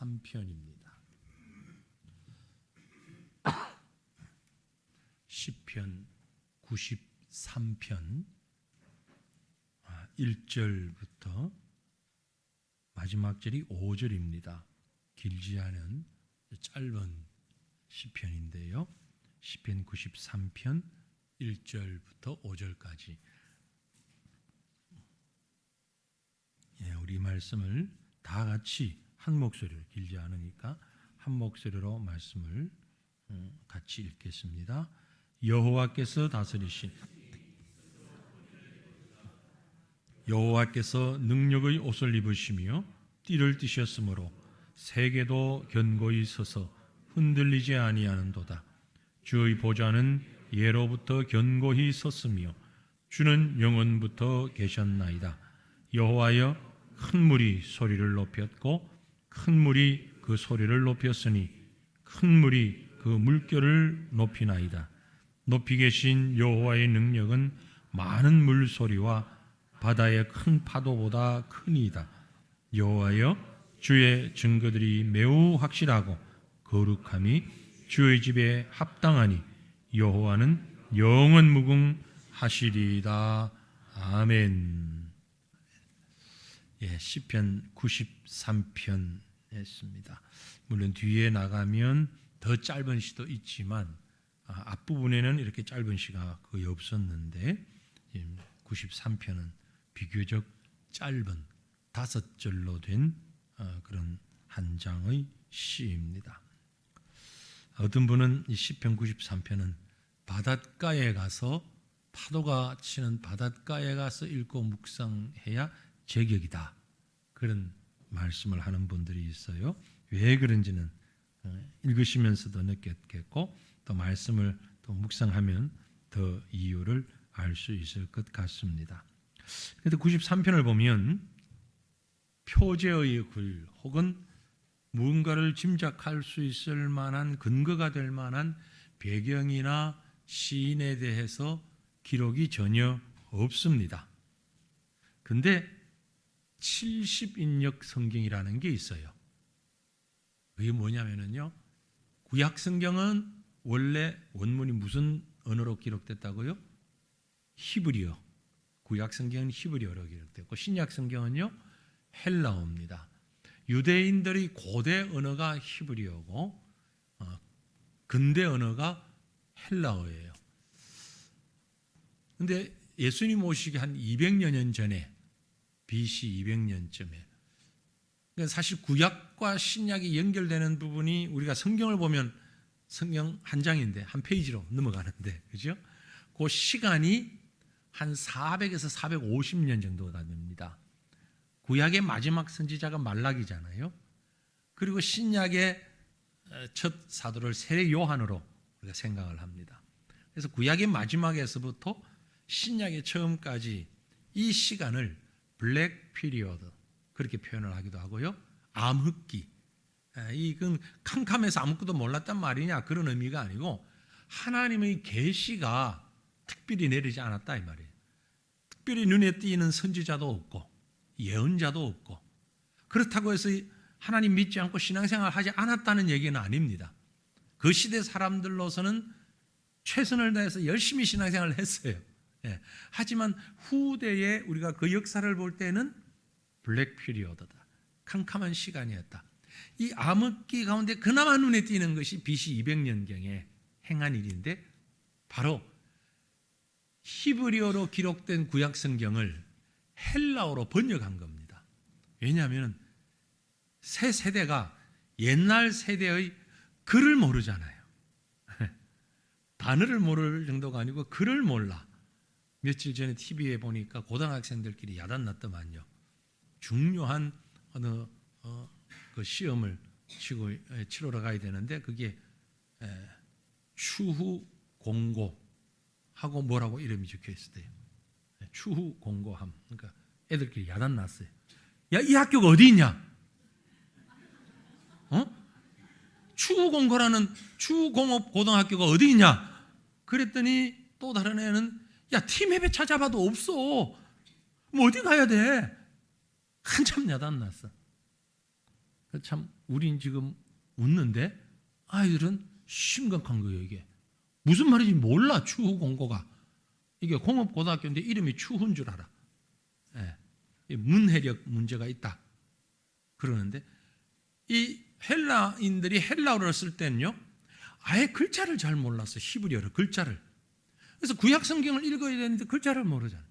93편입니다. 시편 93편 1절부터 마지막 절이 5절입니다. 길지 않은 짧은 시편인데요. 시편 93편 1절부터 5절까지 우리 말씀을 다 같이 한 목소리로, 길지 않으니까 한 목소리로 말씀을 같이 읽겠습니다. 여호와께서 다스리신 여호와께서 능력의 옷을 입으시며 띠를 띠셨으므로 세계도 견고히 서서 흔들리지 아니하는도다. 주의 보좌는 예로부터 견고히 섰으며 주는 영원부터 계셨나이다. 여호와여, 큰 물이 소리를 높였고 큰 물이 그 소리를 높였으니 큰 물이 그 물결을 높이나이다. 높이 계신 여호와의 능력은 많은 물소리와 바다의 큰 파도보다 크니이다. 여호와여, 주의 증거들이 매우 확실하고 거룩함이 주의 집에 합당하니 여호와는 영원 무궁하시리이다. 아멘. 시편 93편 했습니다. 물론 뒤에 나가면 더 짧은 시도 있지만 앞부분에는 이렇게 짧은 시가 거의 없었는데 93편은 비교적 짧은 5절로 된 그런 한 장의 시입니다. 어떤 분은 이 시편 93편은 바닷가에 가서 파도가 치는 바닷가에 가서 읽고 묵상해야 제격이다, 그런 말씀을 하는 분들이 있어요. 왜 그런지는 읽으시면서도 느꼈겠고 또 말씀을 또 묵상하면 더 이유를 알 수 있을 것 같습니다. 그런데 93편을 보면 표제의 글 혹은 무언가를 짐작할 수 있을 만한 근거가 될 만한 배경이나 시인에 대해서 기록이 전혀 없습니다. 그런데 70인역 성경이라는 게 있어요. 그게 뭐냐면요, 구약 성경은 원래 원문이 무슨 언어로 기록됐다고요? 히브리어. 구약 성경은 히브리어로 기록됐고 신약 성경은요 헬라어입니다. 유대인들이 고대 언어가 히브리어고 근대 언어가 헬라어예요. 그런데 예수님 오시기 한 200여 년 전에, BC 200년쯤에, 그러니까 사실 구약과 신약이 연결되는 부분이 우리가 성경을 보면 성경 한 장인데 한 페이지로 넘어가는데, 그죠? 그 시간이 한 400에서 450년 정도가 됩니다. 구약의 마지막 선지자가 말라기잖아요. 그리고 신약의 첫 사도를 세례 요한으로 우리가 생각을 합니다. 그래서 구약의 마지막에서부터 신약의 처음까지 이 시간을 블랙 피리어드 그렇게 표현을 하기도 하고요. 암흑기. 이건 캄캄해서 아무것도 몰랐단 말이냐, 그런 의미가 아니고 하나님의 계시가 특별히 내리지 않았다 이 말이에요. 특별히 눈에 띄는 선지자도 없고 예언자도 없고, 그렇다고 해서 하나님 믿지 않고 신앙생활 하지 않았다는 얘기는 아닙니다. 그 시대 사람들로서는 최선을 다해서 열심히 신앙생활을 했어요. 하지만 후대에 우리가 그 역사를 볼 때는 블랙 피리어드다, 캄캄한 시간이었다. 이 암흑기 가운데 그나마 눈에 띄는 것이 BC 200년경에 행한 일인데, 바로 히브리어로 기록된 구약 성경을 헬라어로 번역한 겁니다. 왜냐하면 새 세대가 옛날 세대의 글을 모르잖아요. 단어를 모를 정도가 아니고 글을 몰라. 며칠 전에 TV에 보니까 고등학생들끼리 야단났더만요. 중요한 어느 그 시험을 치러러 가야 되는데 그게 추후 공고 하고 뭐라고 이름이 적혀 있었대요. 추후 공고함. 그러니까 애들끼리 야단 났어요. 야, 이 학교가 어디 있냐? 추후 공고라는 추후공업 고등학교가 어디 있냐? 그랬더니 또 다른 애는 야, 팀앱에 찾아봐도 없어. 뭐 어디 가야 돼? 한참 야단 났어. 참 우린 지금 웃는데 아이들은 심각한 거예요. 이게 무슨 말인지 몰라. 추후 공고가 이게 공업고등학교인데 이름이 추후인 줄 알아. 예, 문해력 문제가 있다 그러는데, 이 헬라인들이 헬라어를 쓸 때는요 아예 글자를 잘 몰랐어. 히브리어를, 글자를. 그래서 구약 성경을 읽어야 되는데 글자를 모르잖아.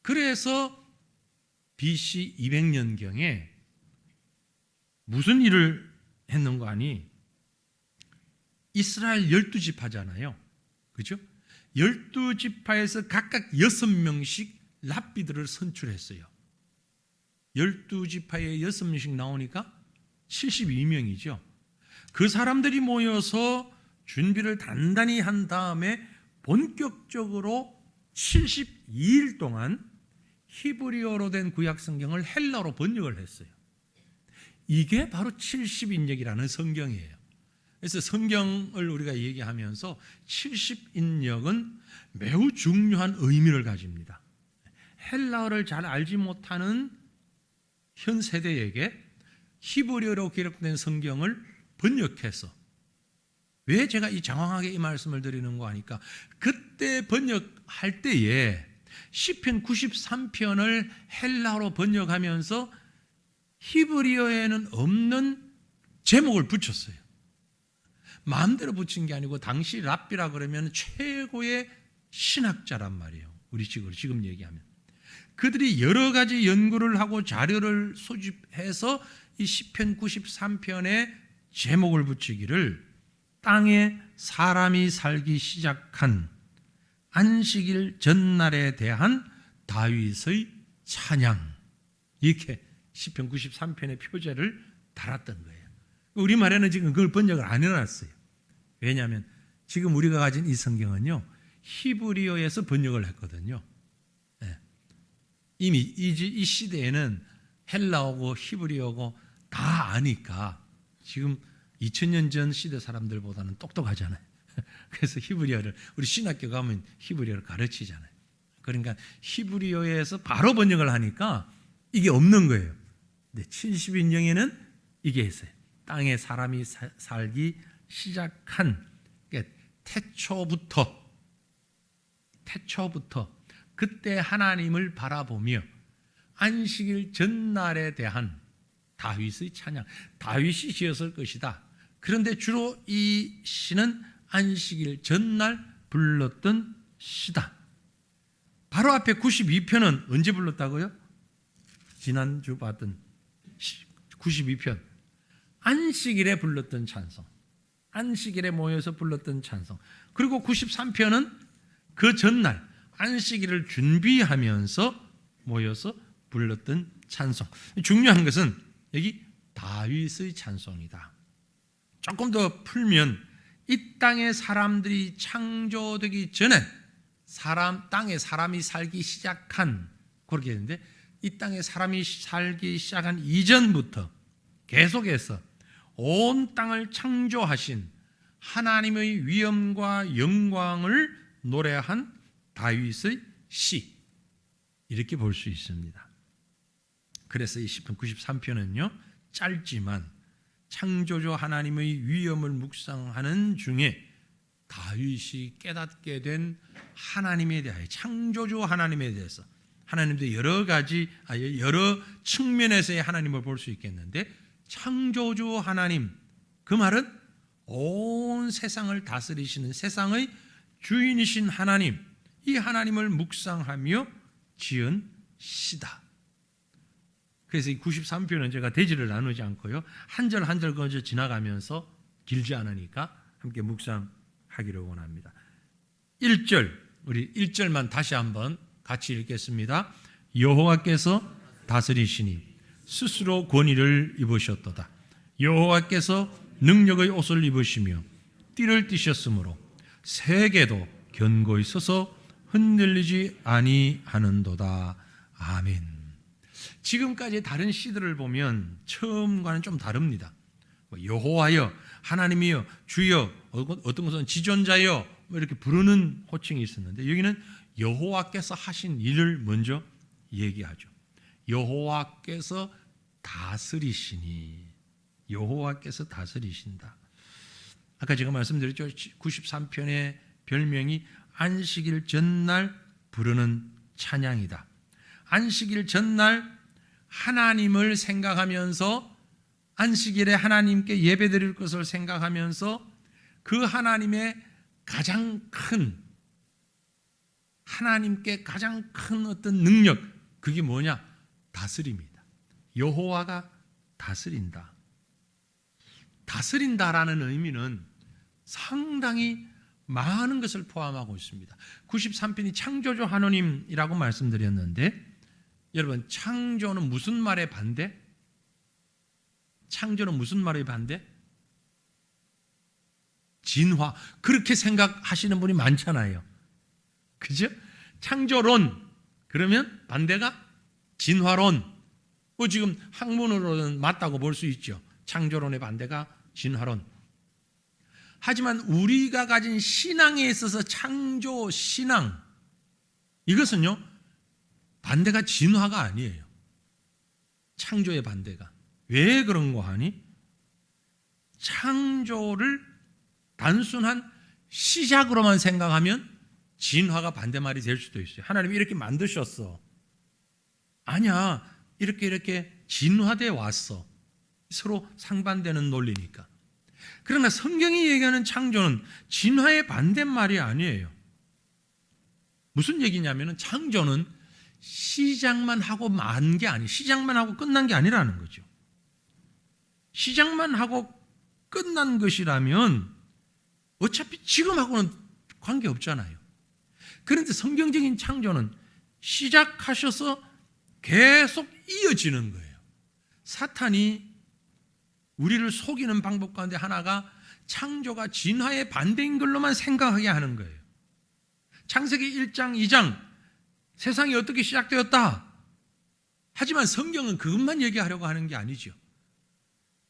그래서 BC 200년경에 무슨 일을 했는가 하니, 이스라엘 12지파잖아요. 그죠? 12지파에서 각각 6명씩 랍비들을 선출했어요. 12지파에 6명씩 나오니까 72명이죠. 그 사람들이 모여서 준비를 단단히 한 다음에 본격적으로 72일 동안 히브리어로 된 구약 성경을 헬라어로 번역을 했어요. 이게 바로 70인역이라는 성경이에요. 그래서 성경을 우리가 얘기하면서 70인역은 매우 중요한 의미를 가집니다. 헬라어를 잘 알지 못하는 현 세대에게 히브리어로 기록된 성경을 번역해서, 왜 제가 이 장황하게 이 말씀을 드리는가 하니까, 그때 번역할 때에 시편 93편을 헬라어로 번역하면서 히브리어에는 없는 제목을 붙였어요. 마음대로 붙인 게 아니고, 당시 랍비라 그러면 최고의 신학자란 말이에요. 우리 식으로 지금 얘기하면. 그들이 여러 가지 연구를 하고 자료를 소집해서 이 시편 93편에 제목을 붙이기를, 땅에 사람이 살기 시작한 안식일 전날에 대한 다윗의 찬양, 이렇게 시편 93편의 표제를 달았던 거예요. 우리말에는 지금 그걸 번역을 안 해놨어요. 왜냐하면 지금 우리가 가진 이 성경은요 히브리어에서 번역을 했거든요. 이미 이 시대에는 헬라어고 히브리어고 다 아니까 지금 2000년 전 시대 사람들보다는 똑똑하잖아요. 그래서 히브리어를, 우리 신학교 가면 히브리어를 가르치잖아요. 그러니까 히브리어에서 바로 번역을 하니까 이게 없는 거예요. 근데 70인령에는 이게 있어요. 땅에 사람이 살기 시작한, 그러니까 태초부터 그때 하나님을 바라보며 안식일 전날에 대한 다윗의 찬양, 다윗이 지었을 것이다. 그런데 주로 이 시는 안식일 전날 불렀던 시다. 바로 앞에 92편은 언제 불렀다고요? 지난주 봤던 92편, 안식일에 불렀던 찬송, 안식일에 모여서 불렀던 찬송. 그리고 93편은 그 전날 안식일을 준비하면서 모여서 불렀던 찬송. 중요한 것은 여기 다윗의 찬송이다. 조금 더 풀면, 이 땅에 사람들이 창조되기 전에 땅에 사람이 살기 시작한, 그렇게 되는데, 이 땅에 사람이 살기 시작한 이전부터 계속해서 온 땅을 창조하신 하나님의 위엄과 영광을 노래한 다윗의 시, 이렇게 볼 수 있습니다. 그래서 이 시편 93편은요 짧지만 창조주 하나님의 위엄을 묵상하는 중에 다윗이 깨닫게 된 하나님에 대하여, 창조주 하나님에 대해서, 하나님도 여러 측면에서의 하나님을 볼 수 있겠는데, 창조주 하나님, 그 말은 온 세상을 다스리시는 세상의 주인이신 하나님, 이 하나님을 묵상하며 지은 시다. 그래서 이 93편은 제가 대지를 나누지 않고요, 한 절 한 절 거저 지나가면서 길지 않으니까 함께 묵상하기를 원합니다. 1절, 우리 1절만 다시 한번 같이 읽겠습니다. 여호와께서 다스리시니 스스로 권위를 입으셨도다. 여호와께서 능력의 옷을 입으시며 띠를 띠셨으므로 세계도 견고히 서서 흔들리지 아니하는도다. 아멘. 지금까지 다른 시들을 보면 처음과는 좀 다릅니다. 여호와여, 하나님이여, 주여, 어떤 것은 지존자여, 이렇게 부르는 호칭이 있었는데, 여기는 여호와께서 하신 일을 먼저 얘기하죠. 여호와께서 다스리시니. 여호와께서 다스리신다. 아까 제가 말씀드렸죠. 93편의 별명이 안식일 전날 부르는 찬양이다. 안식일 전날 하나님을 생각하면서 안식일에 하나님께 예배드릴 것을 생각하면서 그 하나님의 가장 큰 하나님께 가장 큰 어떤 능력, 그게 뭐냐? 다스림이다. 여호와가 다스린다. 다스린다라는 의미는 상당히 많은 것을 포함하고 있습니다. 93편이 창조주 하나님이라고 말씀드렸는데, 여러분, 창조는 무슨 말의 반대? 창조는 무슨 말의 반대? 진화. 그렇게 생각하시는 분이 많잖아요. 그죠? 창조론, 그러면 반대가 진화론. 지금 학문으로는 맞다고 볼 수 있죠. 창조론의 반대가 진화론. 하지만 우리가 가진 신앙에 있어서 창조 신앙, 이것은요, 반대가 진화가 아니에요. 창조의 반대가. 왜 그런 거 하니? 창조를 단순한 시작으로만 생각하면 진화가 반대말이 될 수도 있어요. 하나님이 이렇게 만드셨어. 아니야, 이렇게 진화돼 왔어. 서로 상반되는 논리니까. 그러나 성경이 얘기하는 창조는 진화의 반대말이 아니에요. 무슨 얘기냐면 창조는 시작만 하고 만 게 아니에요. 시작만 하고 끝난 게 아니라는 거죠. 시작만 하고 끝난 것이라면 어차피 지금하고는 관계없잖아요. 그런데 성경적인 창조는 시작하셔서 계속 이어지는 거예요. 사탄이 우리를 속이는 방법 가운데 하나가 창조가 진화의 반대인 걸로만 생각하게 하는 거예요. 창세기 1장, 2장 세상이 어떻게 시작되었다. 하지만 성경은 그것만 얘기하려고 하는 게 아니죠.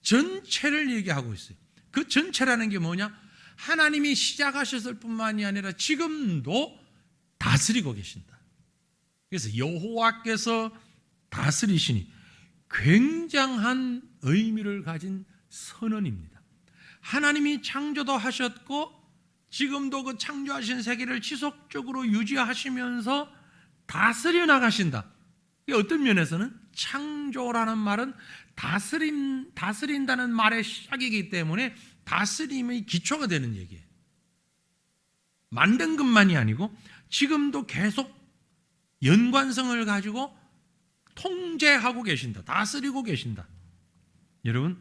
전체를 얘기하고 있어요. 그 전체라는 게 뭐냐? 하나님이 시작하셨을 뿐만이 아니라 지금도 다스리고 계신다. 그래서 여호와께서 다스리시니 굉장한 의미를 가진 선언입니다. 하나님이 창조도 하셨고 지금도 그 창조하신 세계를 지속적으로 유지하시면서 다스려 나가신다. 어떤 면에서는 창조라는 말은 다스린다는 말의 시작이기 때문에 다스림의 기초가 되는 얘기예요. 만든 것만이 아니고 지금도 계속 연관성을 가지고 통제하고 계신다. 다스리고 계신다. 여러분,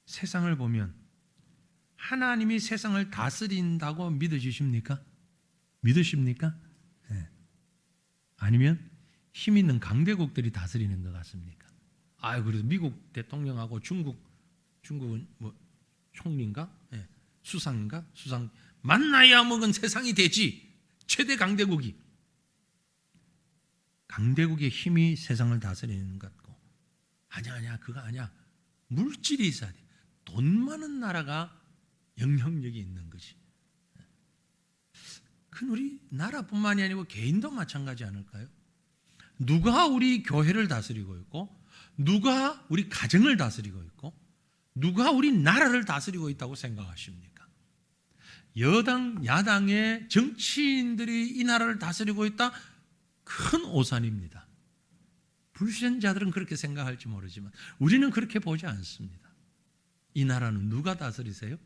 세상을 보면 하나님이 세상을 다스린다고 믿으십니까? 믿으십니까? 네. 아니면 힘 있는 강대국들이 다스리는 것 같습니까? 그래도 미국 대통령하고 중국은 뭐 총리인가? 네. 수상인가? 수상 만나야 먹은 세상이 되지. 최대 강대국이. 강대국의 힘이 세상을 다스리는 것 같고, 아니야, 그거 아니야. 물질이 있어야 돼. 돈 많은 나라가 영향력이 있는 거지. 그건 우리 나라뿐만이 아니고 개인도 마찬가지 않을까요? 누가 우리 교회를 다스리고 있고, 누가 우리 가정을 다스리고 있고, 누가 우리 나라를 다스리고 있다고 생각하십니까? 여당, 야당의 정치인들이 이 나라를 다스리고 있다? 큰 오산입니다. 불신자들은 그렇게 생각할지 모르지만 우리는 그렇게 보지 않습니다. 이 나라는 누가 다스리세요?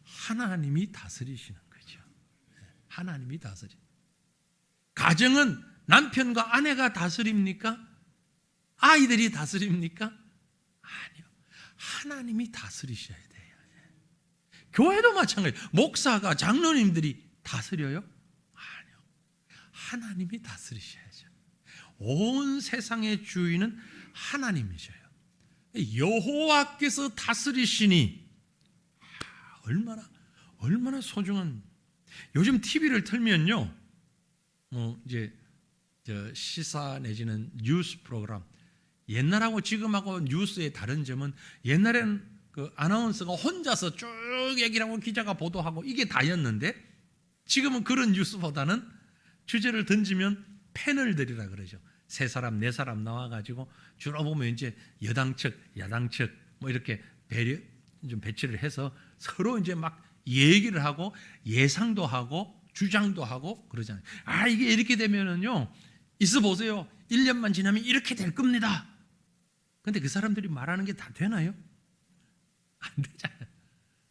하나님이 다스리시는 거죠. 하나님이 다스리. 가정은 남편과 아내가 다스립니까? 아이들이 다스립니까? 아니요. 하나님이 다스리셔야 돼요. 교회도 마찬가지. 목사가, 장로님들이 다스려요? 아니요. 하나님이 다스리셔야죠. 온 세상의 주인은 하나님이셔요. 여호와께서 다스리시니 얼마나 소중한. 요즘 TV를 틀면요, 이제 시사 내지는 뉴스 프로그램, 옛날하고 지금하고 뉴스의 다른 점은 옛날에는 그 아나운서가 혼자서 쭉 얘기를 하고 기자가 보도하고 이게 다였는데, 지금은 그런 뉴스보다는 주제를 던지면 패널들이라 그러죠. 세 사람, 네 사람 나와가지고 주로 보면 이제 여당 측, 야당 측 뭐 이렇게 좀 배치를 해서 서로 이제 막 얘기를 하고 예상도 하고 주장도 하고 그러잖아요. 이게 이렇게 되면은요, 있어 보세요. 1년만 지나면 이렇게 될 겁니다. 근데 그 사람들이 말하는 게 다 되나요? 안 되잖아요.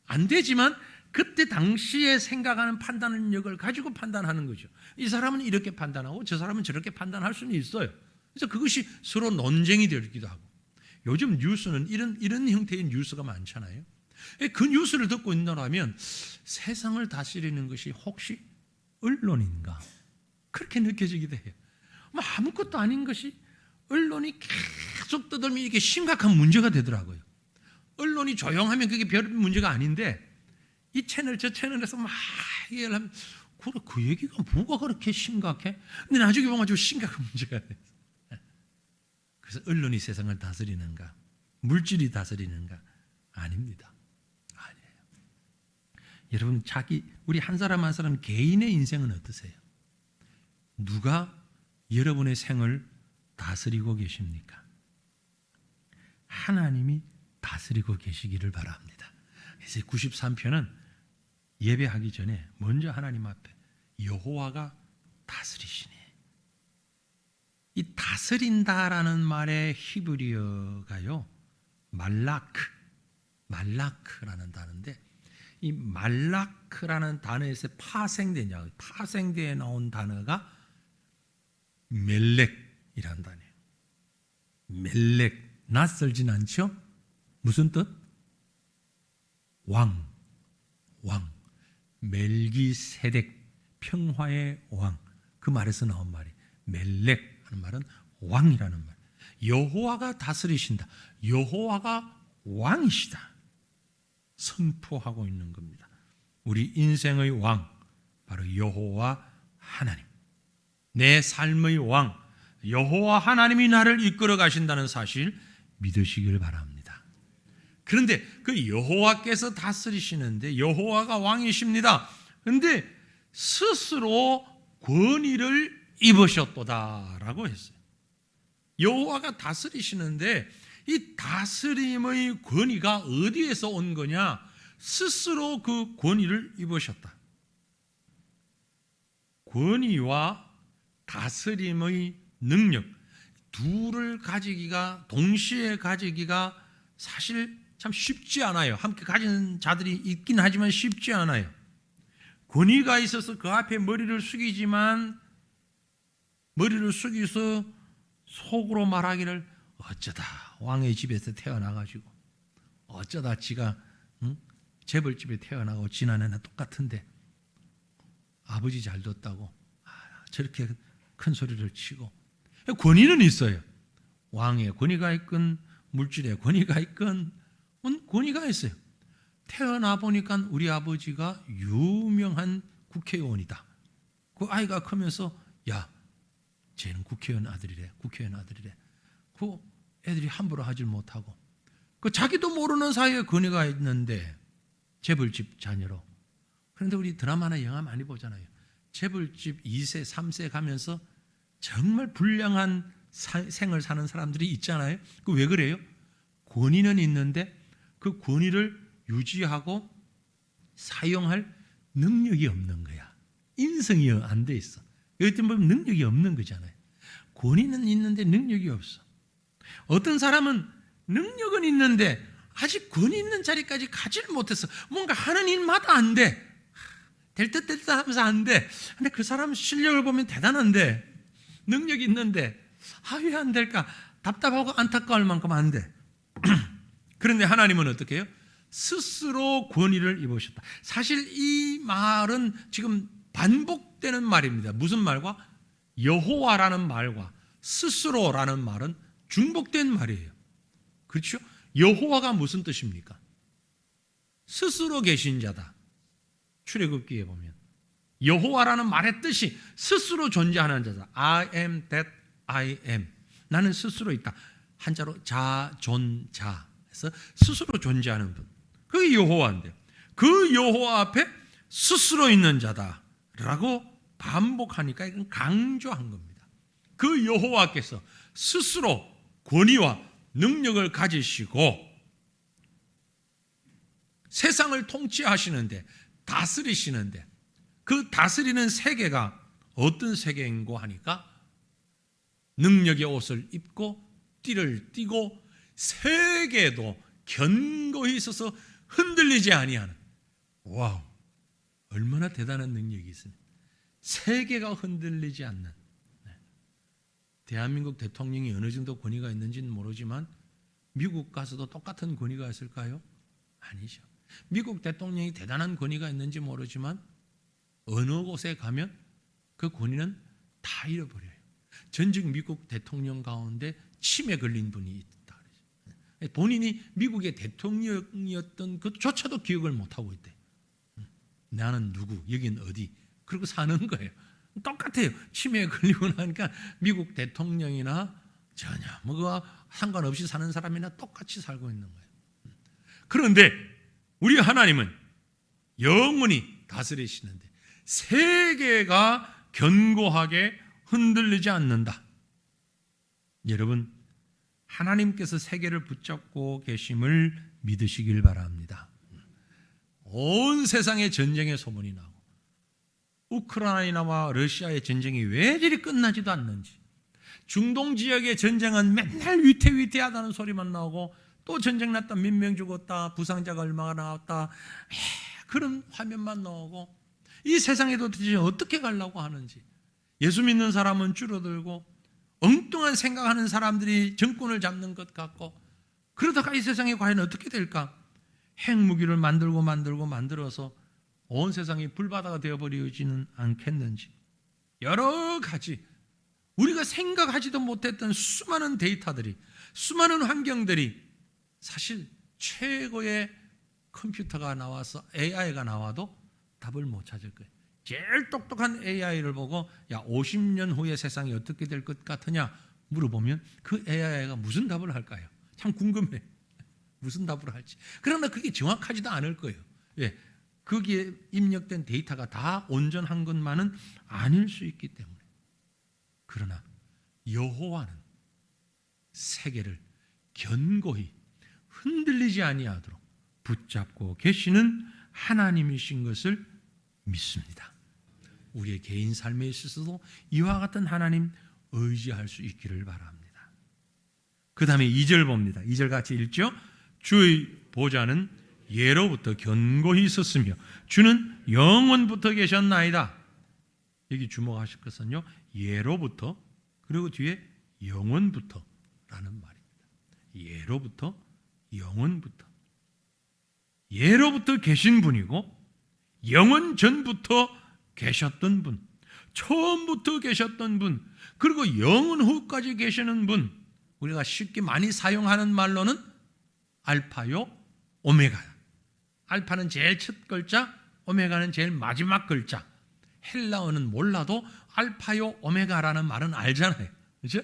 안 되지만 그때 당시에 생각하는 판단력을 가지고 판단하는 거죠. 이 사람은 이렇게 판단하고 저 사람은 저렇게 판단할 수는 있어요. 그래서 그것이 서로 논쟁이 되기도 하고. 요즘 뉴스는 이런 형태의 뉴스가 많잖아요. 그 뉴스를 듣고 있노라면 세상을 다스리는 것이 혹시 언론인가? 그렇게 느껴지기도 해요. 아무것도 아닌 것이 언론이 계속 떠들면 이게 심각한 문제가 되더라고요. 언론이 조용하면 그게 별 문제가 아닌데 이 채널 저 채널에서 막 얘기를 하면 그 얘기가 뭐가 그렇게 심각해? 근데 나중에 보면 아주 심각한 문제가 돼요. 그래서 언론이 세상을 다스리는가? 물질이 다스리는가? 아닙니다. 아니에요. 여러분, 우리 한 사람 한 사람 개인의 인생은 어떠세요? 누가 여러분의 생을 다스리고 계십니까? 하나님이 다스리고 계시기를 바랍니다. 그래서 93편은 예배하기 전에 먼저 하나님 앞에 여호와가 다스리시니, 이 다스린다라는 말의 히브리어가요 말라크라는 단어인데, 이 말라크라는 단어에서 파생되어 나온 단어가 멜렉이라는 단어예요. 멜렉, 낯설진 않죠? 무슨 뜻? 왕. 멜기세덱, 평화의 왕. 그 말에서 나온 말이 멜렉 하는 말은 왕이라는 말. 여호와가 다스리신다. 여호와가 왕이시다. 선포하고 있는 겁니다. 우리 인생의 왕, 바로 여호와 하나님. 내 삶의 왕, 여호와 하나님이 나를 이끌어 가신다는 사실 믿으시길 바랍니다. 그런데 그 여호와께서 다스리시는데 여호와가 왕이십니다. 그런데 스스로 권위를 입으셨도다라고 했어요. 여호와가 다스리시는데 이 다스림의 권위가 어디에서 온 거냐? 스스로 그 권위를 입으셨다. 권위와 다스림의 능력, 둘을 가지기가, 동시에 가지기가 사실 참 쉽지 않아요. 함께 가진 자들이 있긴 하지만 쉽지 않아요. 권위가 있어서 그 앞에 머리를 숙이지만, 머리를 숙여서 속으로 말하기를, 어쩌다 왕의 집에서 태어나가지고, 어쩌다 지가 재벌집에 태어나고 지난해나 똑같은데 아버지 잘 뒀다고 저렇게 큰 소리를 치고. 권위는 있어요. 왕의 권위가 있건 물질의 권위가 있건 권위가 있어요. 태어나 보니까 우리 아버지가 유명한 국회의원이다. 그 아이가 크면서 야, 쟤는 국회의원 아들이래. 그 애들이 함부로 하질 못하고, 그 자기도 모르는 사이에 권위가 있는데 재벌집 자녀로. 그런데 우리 드라마나 영화 많이 보잖아요. 재벌집 2세, 3세 가면서 정말 불량한 생을 사는 사람들이 있잖아요. 그 왜 그래요? 권위는 있는데 그 권위를 유지하고 사용할 능력이 없는 거야. 인성이 안 돼 있어. 여기 보면 능력이 없는 거잖아요. 권위는 있는데 능력이 없어. 어떤 사람은 능력은 있는데 아직 권위 있는 자리까지 가지를 못했어. 뭔가 하는 일마다 안 돼. 될 듯 하면서 안 돼. 근데 그 사람 실력을 보면 대단한데, 능력이 있는데 왜 안 될까? 답답하고 안타까울 만큼 안 돼. 그런데 하나님은 어떻게 해요? 스스로 권위를 입으셨다. 사실 이 말은 지금 반복되는 말입니다. 무슨 말과? 여호와라는 말과 스스로라는 말은 중복된 말이에요. 그렇죠? 여호와가 무슨 뜻입니까? 스스로 계신 자다. 출애굽기에 보면 여호와라는 말의 뜻이 스스로 존재하는 자다. I am that I am. 나는 스스로 있다. 한자로 자존자 해서 스스로 존재하는 분. 그게 여호와인데요. 그 여호와 앞에 스스로 있는 자다라고 반복하니까 이건 강조한 겁니다. 그 여호와께서 스스로 권위와 능력을 가지시고 세상을 통치하시는데, 다스리시는데, 그 다스리는 세계가 어떤 세계인고 하니까 능력의 옷을 입고 띠를 띠고 세계도 견고히 있어서 흔들리지 아니하는, 와우, 얼마나 대단한 능력이 있습니까? 세계가 흔들리지 않는. 대한민국 대통령이 어느 정도 권위가 있는지는 모르지만 미국 가서도 똑같은 권위가 있을까요? 아니죠. 미국 대통령이 대단한 권위가 있는지 모르지만 어느 곳에 가면 그 권위는 다 잃어버려요. 전직 미국 대통령 가운데 치매 걸린 분이 있다. 본인이 미국의 대통령이었던 것조차도 기억을 못하고 있대. 나는 누구, 여긴 어디, 그러고 사는 거예요. 똑같아요. 치매에 걸리고 나니까 미국 대통령이나 전혀 뭐가 상관없이 사는 사람이나 똑같이 살고 있는 거예요. 그런데 우리 하나님은 영원히 다스리시는데 세계가 견고하게 흔들리지 않는다. 여러분, 하나님께서 세계를 붙잡고 계심을 믿으시길 바랍니다. 온 세상에 전쟁의 소문이 나고 우크라이나와 러시아의 전쟁이 왜 이리 끝나지도 않는지, 중동 지역의 전쟁은 맨날 위태위태하다는 소리만 나오고 또 전쟁 났다, 몇 명 죽었다, 부상자가 얼마나 나왔다, 그런 화면만 나오고, 이 세상에 도대체 어떻게 가려고 하는지, 예수 믿는 사람은 줄어들고 엉뚱한 생각하는 사람들이 정권을 잡는 것 같고, 그러다가 이 세상이 과연 어떻게 될까? 핵무기를 만들어서 온 세상이 불바다가 되어버리지는 않겠는지, 여러 가지 우리가 생각하지도 못했던 수많은 데이터들이, 수많은 환경들이, 사실 최고의 컴퓨터가 나와서 AI가 나와도 답을 못 찾을 거예요. 제일 똑똑한 AI를 보고 야 50년 후에 세상이 어떻게 될 것 같으냐 물어보면 그 AI가 무슨 답을 할까요? 참 궁금해. 무슨 답을 할지. 그러나 그게 정확하지도 않을 거예요. 왜? 거기에 입력된 데이터가 다 온전한 것만은 아닐 수 있기 때문에. 그러나 여호와는 세계를 견고히 흔들리지 아니하도록 붙잡고 계시는 하나님이신 것을 믿습니다. 우리의 개인 삶에 있어서도 이와 같은 하나님 의지할 수 있기를 바랍니다. 그 다음에 2절 봅니다. 2절 같이 읽죠. 주의 보좌는 예로부터 견고히 있었으며 주는 영원부터 계셨나이다. 여기 주목하실 것은요, 예로부터 그리고 뒤에 영원부터라는 말입니다. 예로부터 영원부터. 예로부터 계신 분이고 영원 전부터 계셨던 분, 처음부터 계셨던 분, 그리고 영원 후까지 계시는 분. 우리가 쉽게 많이 사용하는 말로는 알파요 오메가. 알파는 제일 첫 글자, 오메가는 제일 마지막 글자. 헬라어는 몰라도 알파요 오메가라는 말은 알잖아요. 그렇죠?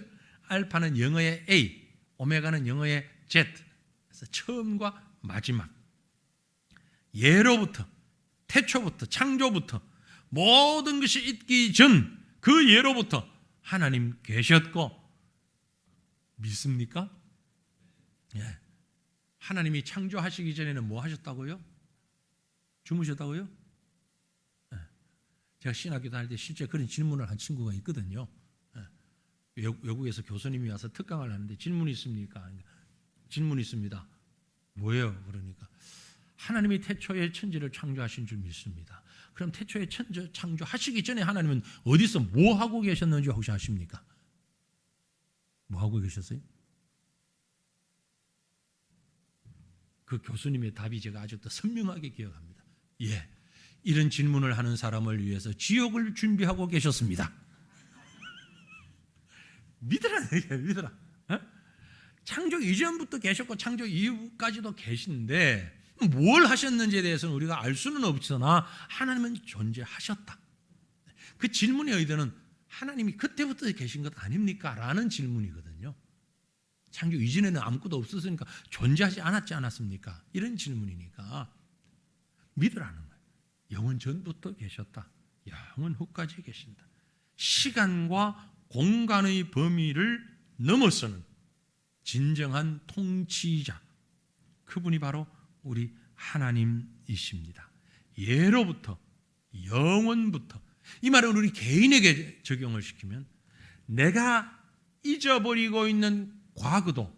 알파는 영어의 A, 오메가는 영어의 Z. 그래서 처음과 마지막. 예로부터, 태초부터, 창조부터, 모든 것이 있기 전 그 예로부터 하나님 계셨고, 믿습니까? 예. 하나님이 창조하시기 전에는 뭐 하셨다고요? 주무셨다고요? 예. 제가 신학교 다닐 때 실제 그런 질문을 한 친구가 있거든요. 예. 외국에서 교수님이 와서 특강을 하는데 질문이 있습니까? 질문이 있습니다. 뭐예요? 그러니까 하나님이 태초에 천지를 창조하신 줄 믿습니다. 그럼 태초에 천지 창조하시기 전에 하나님은 어디서 뭐 하고 계셨는지 혹시 아십니까? 뭐 하고 계셨어요? 그 교수님의 답이 제가 아직도 선명하게 기억합니다. 예, 이런 질문을 하는 사람을 위해서 지옥을 준비하고 계셨습니다. 믿으라, 믿으라. 어? 창조 이전부터 계셨고 창조 이후까지도 계신데 뭘 하셨는지에 대해서는 우리가 알 수는 없으나 하나님은 존재하셨다. 그 질문의 의도는 하나님이 그때부터 계신 것 아닙니까? 라는 질문이거든요. 창조 이전에는 아무것도 없었으니까 존재하지 않았지 않았습니까? 이런 질문이니까 믿으라는 거예요. 영원 전부터 계셨다. 영원 후까지 계신다. 시간과 공간의 범위를 넘어서는 진정한 통치자, 그분이 바로 우리 하나님이십니다. 예로부터 영원부터. 이 말은 우리 개인에게 적용을 시키면 내가 잊어버리고 있는 과거도,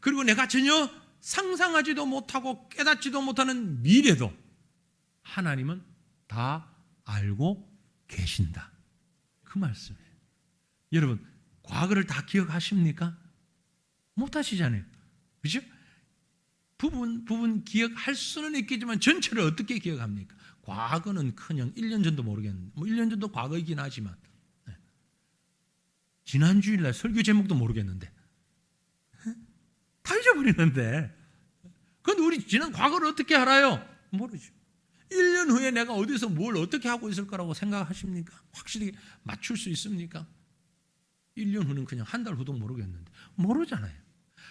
그리고 내가 전혀 상상하지도 못하고 깨닫지도 못하는 미래도 하나님은 다 알고 계신다. 그 말씀이에요. 여러분, 과거를 다 기억하십니까? 못하시잖아요. 그렇죠? 부분 기억할 수는 있겠지만 전체를 어떻게 기억합니까? 과거는커녕 1년 전도 모르겠는데, 1년 전도 과거이긴 하지만, 지난 주일날 설교 제목도 모르겠는데, 다 잊어버리는데, 그런데 우리 지난 과거를 어떻게 알아요? 모르죠. 1년 후에 내가 어디서 뭘 어떻게 하고 있을 거라고 생각하십니까? 확실히 맞출 수 있습니까? 1년 후는 그냥 한 달 후도 모르겠는데, 모르잖아요.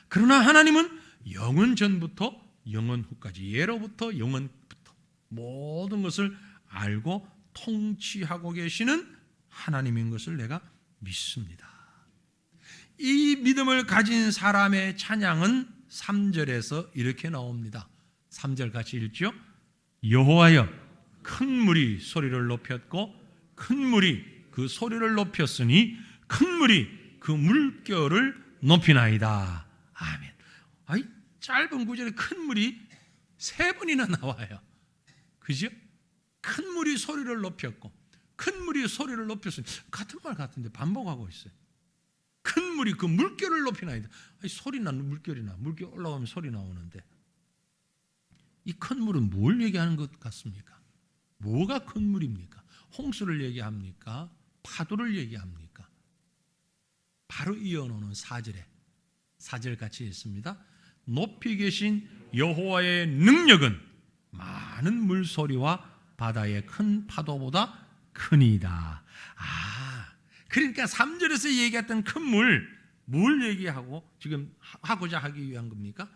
그러나 하나님은 영원 전부터 영원 후까지, 예로부터 영원부터 모든 것을 알고 통치하고 계시는 하나님인 것을 내가 믿습니다. 이 믿음을 가진 사람의 찬양은 3절에서 이렇게 나옵니다. 3절 같이 읽죠. 여호와여, 큰 물이 소리를 높였고 큰 물이 그 소리를 높였으니 큰 물이 그 물결을 높이나이다. 아멘. 아이, 짧은 구절에 큰 물이 3번이나 나와요. 그죠? 큰 물이 소리를 높였고 큰 물이 소리를 높였으니, 같은 말 같은데 반복하고 있어요. 큰 물이 그 물결을 높이나이다. 아니, 소리나 물결이나, 물결 올라오면 소리 나오는데, 이 큰 물은 뭘 얘기하는 것 같습니까? 뭐가 큰 물입니까? 홍수를 얘기합니까? 파도를 얘기합니까? 바로 이어놓는 4절 같이 있습니다. 높이 계신 여호와의 능력은 많은 물소리와 바다의 큰 파도보다 크니이다. 그러니까 3절에서 얘기했던 큰 물, 뭘 얘기하고 지금 하고자 하기 위한 겁니까?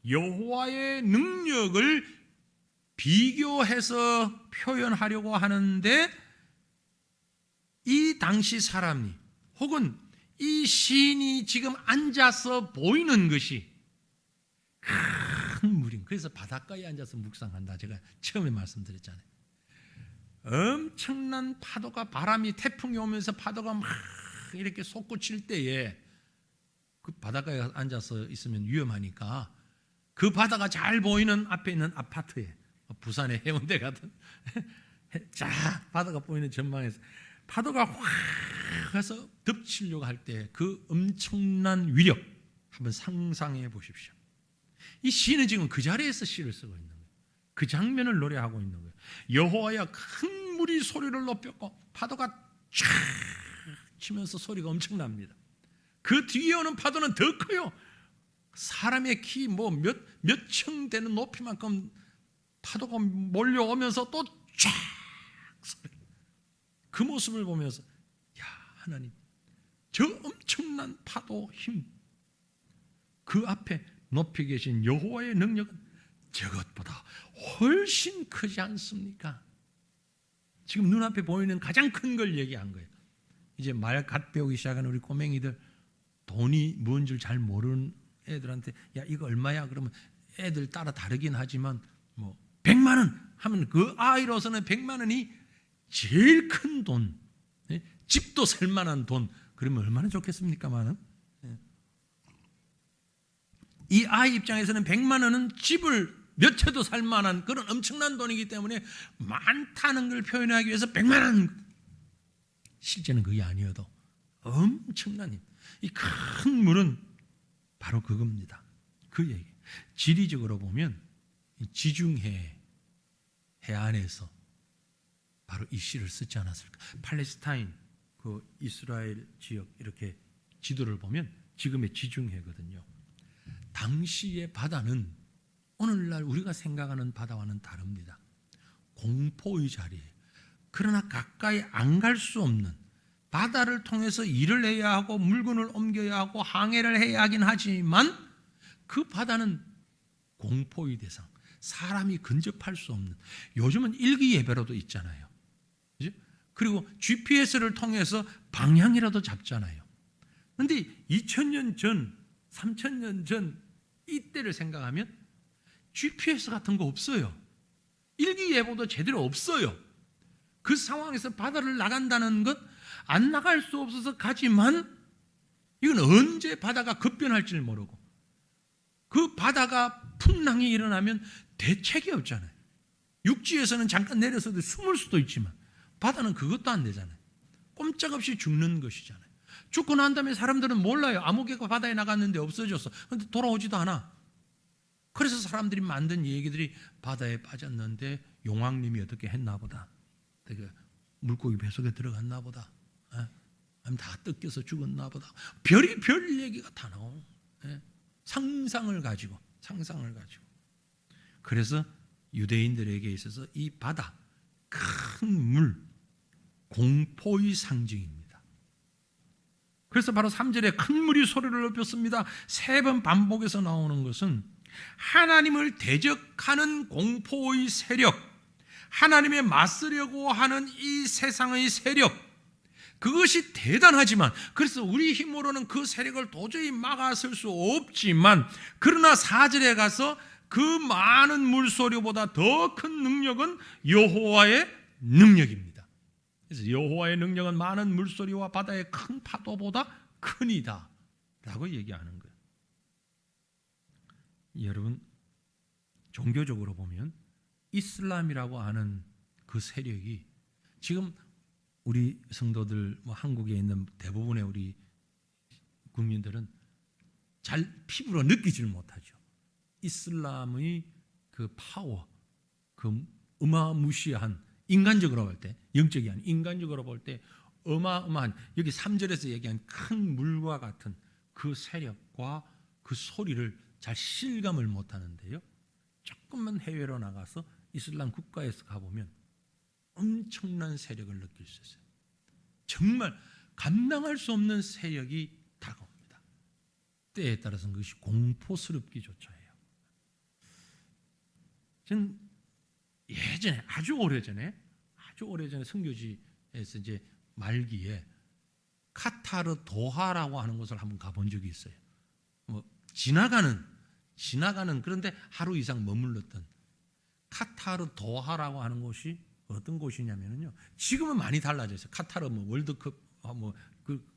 여호와의 능력을 비교해서 표현하려고 하는데, 이 당시 사람이 혹은 이 시인이 지금 앉아서 보이는 것이 큰 물인, 그래서 바닷가에 앉아서 묵상한다. 제가 처음에 말씀드렸잖아요. 엄청난 파도가, 바람이, 태풍이 오면서 파도가 막 이렇게 솟구칠 때에 그 바닷가에 앉아서 있으면 위험하니까 그 바다가 잘 보이는 앞에 있는 아파트에, 부산의 해운대 같은 쫙 바다가 보이는 전망에서 파도가 확 해서 덮치려고 할 때 그 엄청난 위력 한번 상상해 보십시오. 이 시는 지금 그 자리에서 시를 쓰고 있는 거예요. 그 장면을 노래하고 있는 거예요. 여호와야, 큰 물이 소리를 높였고 파도가 쫙 치면서 소리가 엄청납니다. 그 뒤에 오는 파도는 더 커요. 사람의 키 몇 층 되는 높이만큼 파도가 몰려오면서 또 쫙 소리. 그 모습을 보면서, 야, 하나님, 저 엄청난 파도 힘, 그 앞에 높이 계신 여호와의 능력은 저것보다 훨씬 크지 않습니까? 지금 눈앞에 보이는 가장 큰 걸 얘기한 거예요. 이제 말 갓 배우기 시작한 우리 꼬맹이들, 돈이 뭔 줄 잘 모르는 애들한테, 야, 이거 얼마야? 그러면 애들 따라 다르긴 하지만 100만 원 하면 그 아이로서는 100만 원이 제일 큰 돈, 집도 살 만한 돈, 그러면 얼마나 좋겠습니까만. 이 아이 입장에서는 100만 원은 집을 몇 채도 살 만한 그런 엄청난 돈이기 때문에 많다는 걸 표현하기 위해서 100만 원, 실제는 그게 아니어도 엄청난 힘. 이 큰 물은 바로 그겁니다. 그 얘기. 지리적으로 보면 지중해 해안에서 바로 이 시를 쓰지 않았을까. 팔레스타인, 그 이스라엘 지역, 이렇게 지도를 보면 지금의 지중해거든요. 당시의 바다는 오늘날 우리가 생각하는 바다와는 다릅니다. 공포의 자리에, 그러나 가까이 안 갈 수 없는, 바다를 통해서 일을 해야 하고 물건을 옮겨야 하고 항해를 해야 하긴 하지만 그 바다는 공포의 대상, 사람이 근접할 수 없는, 요즘은 일기예배로도 있잖아요. 그죠? 그리고 GPS를 통해서 방향이라도 잡잖아요. 그런데 2000년 전, 3000년 전 이때를 생각하면 GPS 같은 거 없어요. 일기예보도 제대로 없어요. 그 상황에서 바다를 나간다는 것, 안 나갈 수 없어서 가지만 이건 언제 바다가 급변할지를 모르고, 그 바다가 풍랑이 일어나면 대책이 없잖아요. 육지에서는 잠깐 내려서도 숨을 수도 있지만 바다는 그것도 안 되잖아요. 꼼짝없이 죽는 것이잖아요. 죽고 난 다음에 사람들은 몰라요. 아무개가 바다에 나갔는데 없어졌어. 그런데 돌아오지도 않아. 그래서 사람들이 만든 얘기들이 바다에 빠졌는데 용왕님이 어떻게 했나 보다, 물고기 뱃속에 들어갔나 보다, 아니면 다 뜯겨서 죽었나 보다, 별 얘기가 다 나오고, 상상을 가지고. 그래서 유대인들에게 있어서 이 바다, 큰 물, 공포의 상징입니다. 그래서 바로 3절에 큰 물이 소리를 높였습니다. 3번 반복해서 나오는 것은 하나님을 대적하는 공포의 세력, 하나님에 맞서려고 하는 이 세상의 세력, 그것이 대단하지만, 그래서 우리 힘으로는 그 세력을 도저히 막아설 수 없지만, 그러나 4절에 가서 그 많은 물소리보다 더 큰 능력은 여호와의 능력입니다. 그래서 여호와의 능력은 많은 물소리와 바다의 큰 파도보다 크니다 라고 얘기하는 거예요. 여러분, 종교적으로 보면 이슬람이라고 하는 그 세력이 지금 우리 성도들, 한국에 있는 대부분의 우리 국민들은 잘 피부로 느끼질 못하죠. 이슬람의 그 파워, 그 어마무시한, 인간적으로 볼 때, 영적이 아닌 인간적으로 볼 때 어마어마한, 여기 3절에서 얘기한 큰 물과 같은 그 세력과 그 소리를 잘 실감을 못하는데요, 조금만 해외로 나가서 이슬람 국가에서 가보면 엄청난 세력을 느낄 수 있어요. 정말 감당할 수 없는 세력이 다가옵니다. 때에 따라서는 그것이 공포스럽기조차 해요. 저는 예전에, 아주 오래전에 선교지에서 이제 말기에 카타르 도하라고 하는 곳을 한번 가본 적이 있어요. 지나가는, 그런데 하루 이상 머물렀던 카타르 도하라고 하는 곳이 어떤 곳이냐면요, 지금은 많이 달라졌어요. 카타르 월드컵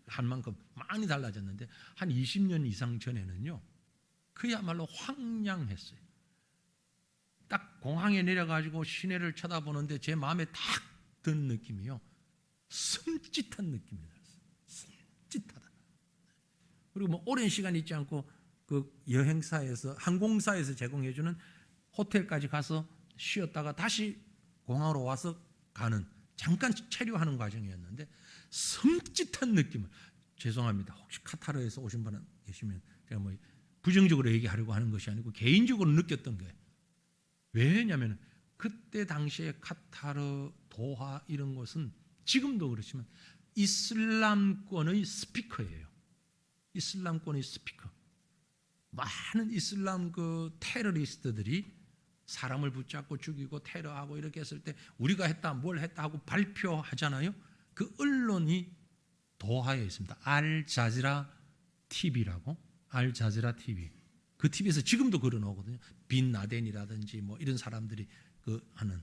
한 만큼 많이 달라졌는데, 한 20년 이상 전에는요, 그야말로 황량했어요. 딱 공항에 내려가지고 시내를 쳐다보는데 제 마음에 딱 드는 느낌이요, 섬찟한 느낌이 들었어요. 섬찟하다. 그리고 오랜 시간 있지 않고 그 여행사에서, 항공사에서 제공해주는 호텔까지 가서 쉬었다가 다시 공항으로 와서 가는, 잠깐 체류하는 과정이었는데 섬찟한 느낌을, 죄송합니다, 혹시 카타르에서 오신 분 계시면 제가 부정적으로 얘기하려고 하는 것이 아니고 개인적으로 느꼈던 거예요. 왜냐하면 그때 당시에 카타르, 도하 이런 곳은 지금도 그렇지만 이슬람권의 스피커예요. 이슬람권의 스피커. 많은 이슬람 그 테러리스트들이 사람을 붙잡고 죽이고 테러하고 이렇게 했을 때 우리가 했다, 뭘 했다 하고 발표하잖아요. 그 언론이 도하에 있습니다. 알자지라 TV라고, 알자지라 TV. 그 TV에서 지금도 걸어놓거든요. 빈 라덴이라든지 이런 사람들이 하는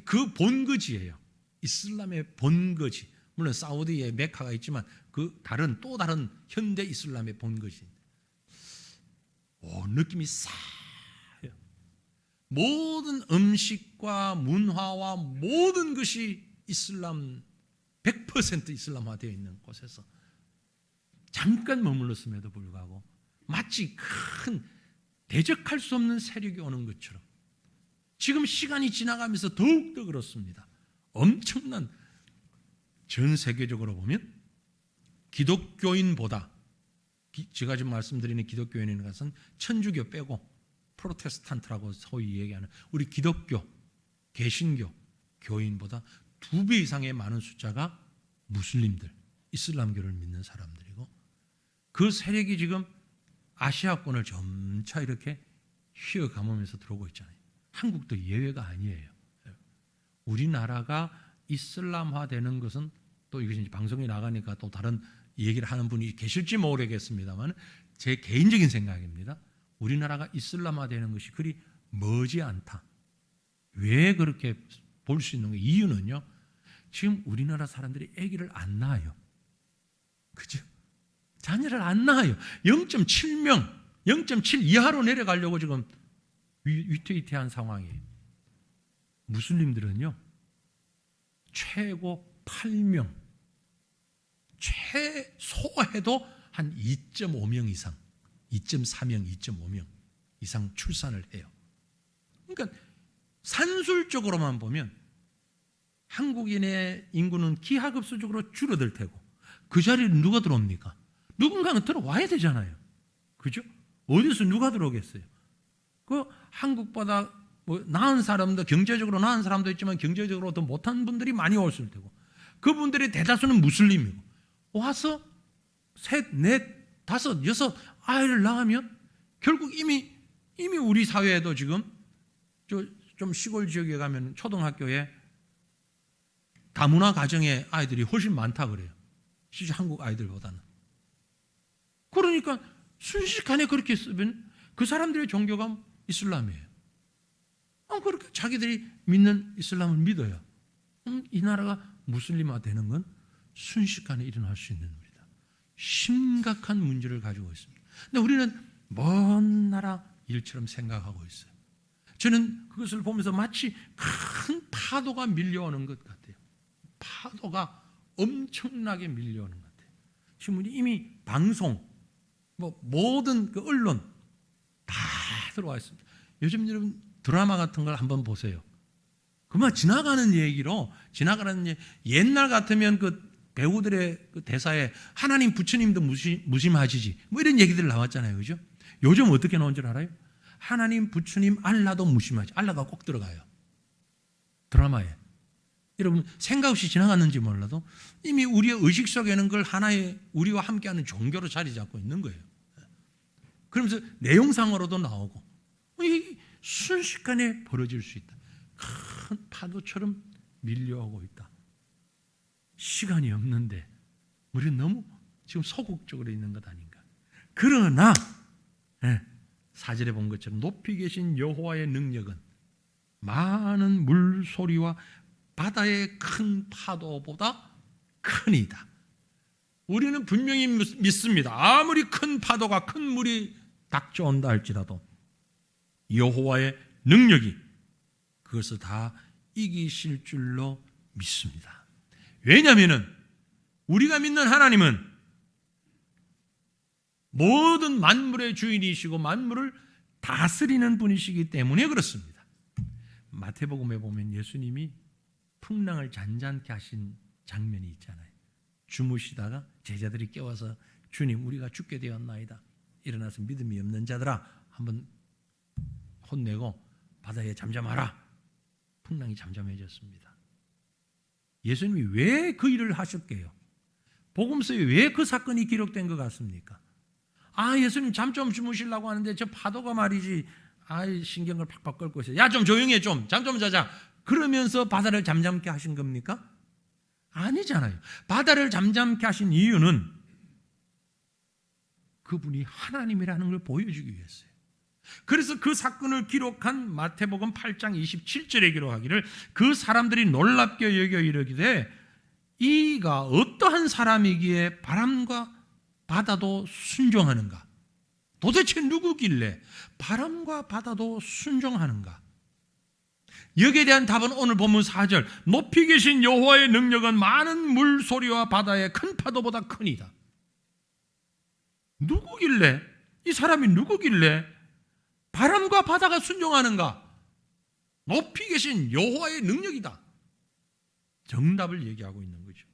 그 본거지예요. 이슬람의 본거지. 물론 사우디에 메카가 있지만 그 또 다른 현대 이슬람의 본거지. 느낌이 싸요. 모든 음식과 문화와 모든 것이 이슬람, 100% 이슬람화되어 있는 곳에서 잠깐 머물렀음에도 불구하고 마치 큰 대적할 수 없는 세력이 오는 것처럼, 지금 시간이 지나가면서 더욱더 그렇습니다. 엄청난, 전 세계적으로 보면 기독교인보다, 제가 지금 말씀드리는 기독교인인 것은 천주교 빼고 프로테스탄트라고 소위 얘기하는 우리 기독교, 개신교 교인보다 2배 이상의 많은 숫자가 무슬림들, 이슬람교를 믿는 사람들이고, 그 세력이 지금 아시아권을 점차 이렇게 휘어감으면서 들어오고 있잖아요. 한국도 예외가 아니에요. 우리나라가 이슬람화되는 것은, 또 이것이 방송에 나가니까 또 다른 얘기를 하는 분이 계실지 모르겠습니다만, 제 개인적인 생각입니다. 우리나라가 이슬람화되는 것이 그리 머지않다. 왜 그렇게 볼 수 있는 거예요? 이유는요, 지금 우리나라 사람들이 아기를 안 낳아요. 그죠? 자녀를 안 낳아요. 0.7명, 0.7 이하로 내려가려고 지금 위태위태한 상황이에요. 무슬림들은요, 최고 8명, 최소해도 한 2.5명 이상, 2.4명, 2.5명 이상 출산을 해요. 그러니까 산술적으로만 보면 한국인의 인구는 기하급수적으로 줄어들 테고 그 자리에 누가 들어옵니까? 누군가는 들어와야 되잖아요. 그죠? 어디서 누가 들어오겠어요? 그 한국보다 뭐 나은 사람도, 경제적으로 나은 사람도 있지만 경제적으로 더 못한 분들이 많이 올 수 있고, 그분들의 대다수는 무슬림이고, 와서 셋, 넷, 다섯, 여섯 아이를 낳으면 결국 이미 우리 사회에도 지금 좀 시골 지역에 가면 초등학교에 다문화 가정의 아이들이 훨씬 많다 그래요. 실제 한국 아이들보다는. 그러니까 순식간에 그렇게 쓰면 그 사람들의 종교가 이슬람이에요. 그렇게 자기들이 믿는 이슬람을 믿어요. 이 나라가 무슬림화 되는 건 순식간에 일어날 수 있는 일이다. 심각한 문제를 가지고 있습니다. 근데 우리는 먼 나라 일처럼 생각하고 있어요. 저는 그것을 보면서 마치 큰 파도가 밀려오는 것 같아요. 파도가 엄청나게 밀려오는 것 같아요. 지금 이미 방송, 모든 그 언론 다 들어와 있습니다. 요즘 여러분 드라마 같은 걸 한번 보세요. 그만 지나가는 얘기로, 옛날 같으면 그 배우들의 그 대사에 하나님 부처님도 무심하시지 뭐 이런 얘기들 나왔잖아요. 그죠? 요즘 어떻게 나온 줄 알아요? 하나님 부처님 알라도 무심하지. 알라가 꼭 들어가요. 드라마에. 여러분 생각 없이 지나갔는지 몰라도 이미 우리의 의식 속에는 그걸 하나의 우리와 함께하는 종교로 자리 잡고 있는 거예요. 그러면서 내용상으로도 나오고 이게 순식간에 벌어질 수 있다. 큰 파도처럼 밀려오고 있다. 시간이 없는데 우리는 너무 지금 소극적으로 있는 것 아닌가. 그러나 4절에 본 것처럼 높이 계신 여호와의 능력은 많은 물소리와 바다의 큰 파도보다 크니다. 우리는 분명히 믿습니다. 아무리 큰 파도가, 큰 물이 닥쳐온다 할지라도 여호와의 능력이 그것을 다 이기실 줄로 믿습니다. 왜냐하면 우리가 믿는 하나님은 모든 만물의 주인이시고 만물을 다스리는 분이시기 때문에 그렇습니다. 마태복음에 보면 예수님이 풍랑을 잔잔케 하신 장면이 있잖아요. 주무시다가 제자들이 깨워서 주님 우리가 죽게 되었나이다. 일어나서 믿음이 없는 자들아 한번 혼내고 바다에 잠잠하라. 풍랑이 잠잠해졌습니다. 예수님이 왜 그 일을 하셨게요? 복음서에 왜 그 사건이 기록된 것 같습니까? 예수님 잠 좀 주무시려고 하는데 저 파도가 말이지 신경을 팍팍 끓고 있어요. 야 좀 조용히 해 좀. 잠 좀 자자. 그러면서 바다를 잠잠케 하신 겁니까? 아니잖아요. 바다를 잠잠케 하신 이유는 그분이 하나님이라는 걸 보여주기 위해서요. 그래서 그 사건을 기록한 마태복음 8장 27절에 기록하기를 그 사람들이 놀랍게 여겨 이르기되 이가 어떠한 사람이기에 바람과 바다도 순종하는가? 도대체 누구길래 바람과 바다도 순종하는가? 여기에 대한 답은 오늘 본문 4절 높이 계신 여호와의 능력은 많은 물소리와 바다의 큰 파도보다 크니다. 누구길래, 이 사람이 누구길래 바람과 바다가 순종하는가? 높이 계신 여호와의 능력이다. 정답을 얘기하고 있는 거죠.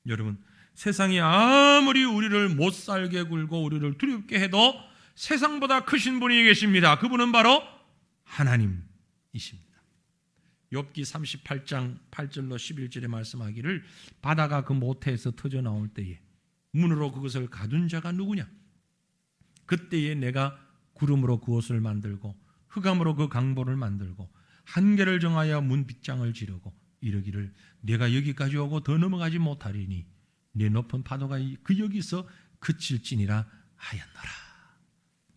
여러분 세상이 아무리 우리를 못살게 굴고 우리를 두렵게 해도 세상보다 크신 분이 계십니다. 그분은 바로 하나님이십니다. 욥기 38장 8절로 11절에 말씀하기를 바다가 그 모태에서 터져 나올 때에 문으로 그것을 가둔 자가 누구냐? 그때에 내가 구름으로 그 옷을 만들고 흑암으로 그 강보를 만들고 한계를 정하여 문 빗장을 지르고 이르기를 내가 여기까지 오고 더 넘어가지 못하리니 내 높은 파도가 그 여기서 그칠지니라 하였노라.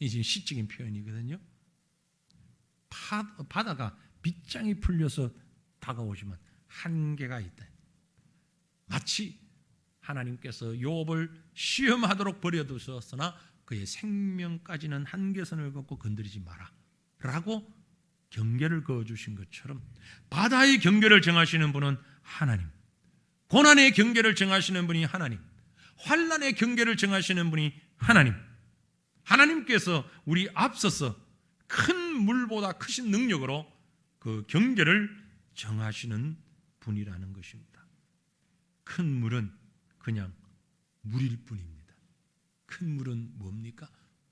이 지금 시적인 표현이거든요. 바다가 빗장이 풀려서 다가오지만 한계가 있다. 마치 하나님께서 욥을 시험하도록 버려두셨으나 그의 생명까지는 한계선을 걷고 건드리지 마라 라고 경계를 그어주신 것처럼 바다의 경계를 정하시는 분은 하나님, 고난의 경계를 정하시는 분이 하나님, 환난의 경계를 정하시는 분이 하나님. 하나님께서 우리 앞서서 큰 물보다 크신 능력으로 그 경계를 정하시는 분이라는 것입니다. 큰 물은 그냥 물일 뿐입니다. 큰 물은 뭡니까?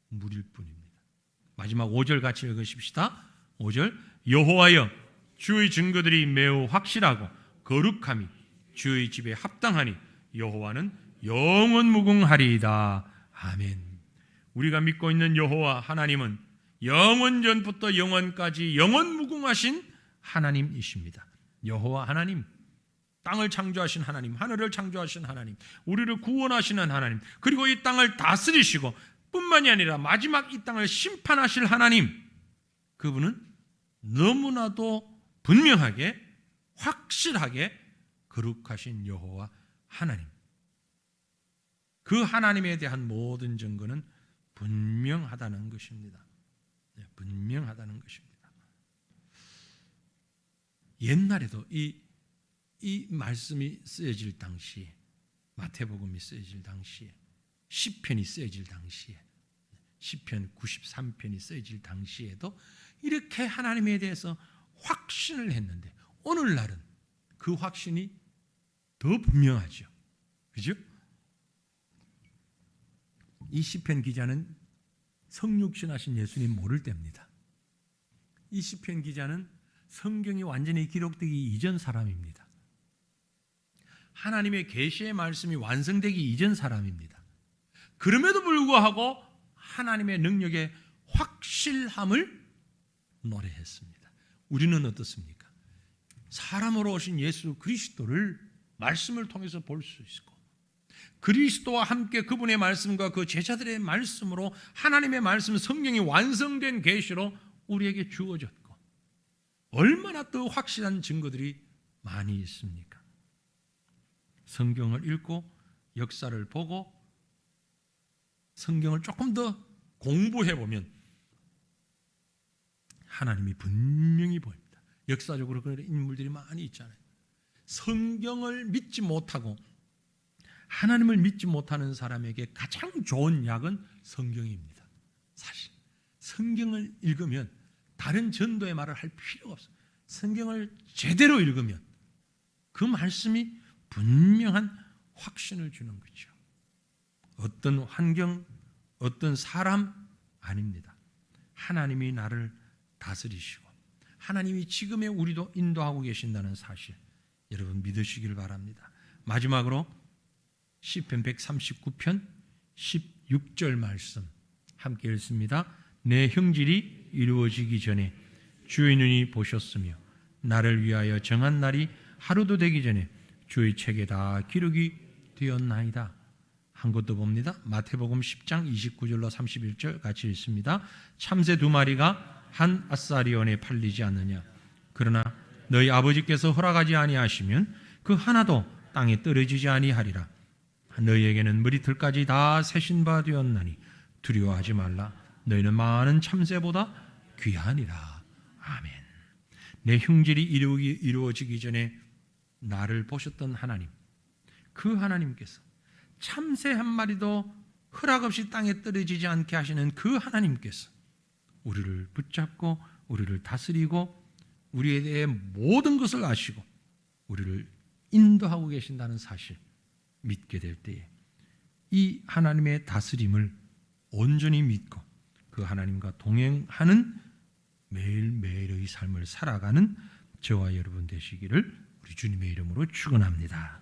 물일 뿐입니다. 마지막 5절 같이 읽으십시다. 5절 여호와여 주의 증거들이 매우 확실하고 거룩함이 주의 집에 합당하니 여호와는 영원 무궁하리이다. 아멘. 우리가 믿고 있는 여호와 하나님은 영원 전부터 영원까지 영원 무궁하신 하나님이십니다. 여호와 하나님, 땅을 창조하신 하나님, 하늘을 창조하신 하나님, 우리를 구원하시는 하나님, 그리고 이 땅을 다스리시고 뿐만이 아니라 마지막 이 땅을 심판하실 하나님, 그분은 너무나도 분명하게 확실하게 거룩하신 여호와 하나님. 그 하나님에 대한 모든 증거는 분명하다는 것입니다. 분명하다는 것입니다. 옛날에도 이 말씀이 쓰여질 당시에, 마태복음이 쓰여질 당시에, 시편이 쓰여질 당시에, 시편 93편이 쓰여질 당시에도 이렇게 하나님에 대해서 확신을 했는데 오늘날은 그 확신이 더 분명하죠. 그죠? 이 시편 기자는 성육신하신 예수님 모를 때입니다. 이 시편 기자는 성경이 완전히 기록되기 이전 사람입니다. 하나님의 계시의 말씀이 완성되기 이전 사람입니다. 그럼에도 불구하고 하나님의 능력의 확실함을 노래했습니다. 우리는 어떻습니까? 사람으로 오신 예수 그리스도를 말씀을 통해서 볼 수 있고 그리스도와 함께 그분의 말씀과 그 제자들의 말씀으로 하나님의 말씀, 성경이 완성된 계시로 우리에게 주어졌고 얼마나 더 확실한 증거들이 많이 있습니까? 성경을 읽고 역사를 보고 성경을 조금 더 공부해 보면 하나님이 분명히 보입니다. 역사적으로 그런 인물들이 많이 있잖아요. 성경을 믿지 못하고 하나님을 믿지 못하는 사람에게 가장 좋은 약은 성경입니다. 사실 성경을 읽으면 다른 전도의 말을 할 필요가 없어요. 성경을 제대로 읽으면 그 말씀이 분명한 확신을 주는 거죠. 어떤 환경, 어떤 사람 아닙니다. 하나님이 나를 다스리시고 하나님이 지금의 우리도 인도하고 계신다는 사실 여러분 믿으시길 바랍니다. 마지막으로 시편 139편 16절 말씀 함께 읽습니다. 내 형질이 이루어지기 전에 주의 눈이 보셨으며 나를 위하여 정한 날이 하루도 되기 전에 주의 책에 다 기록이 되었나이다. 한 것도 봅니다. 마태복음 10장 29절로 31절 같이 읽습니다. 참새 2마리가 한 아사리온에 팔리지 않느냐. 그러나 너희 아버지께서 허락하지 아니하시면 그 하나도 땅에 떨어지지 아니하리라. 너희에게는 머리털까지 다 세신 바 되었나니 두려워하지 말라. 너희는 많은 참새보다 귀하니라. 아멘. 내 형질이 이루어지기 전에 나를 보셨던 하나님, 그 하나님께서 참새 한 마리도 허락 없이 땅에 떨어지지 않게 하시는 그 하나님께서 우리를 붙잡고 우리를 다스리고 우리에 대해 모든 것을 아시고 우리를 인도하고 계신다는 사실 믿게 될 때에 이 하나님의 다스림을 온전히 믿고 그 하나님과 동행하는 매일매일의 삶을 살아가는 저와 여러분 되시기를 우리 주님의 이름으로 축원합니다.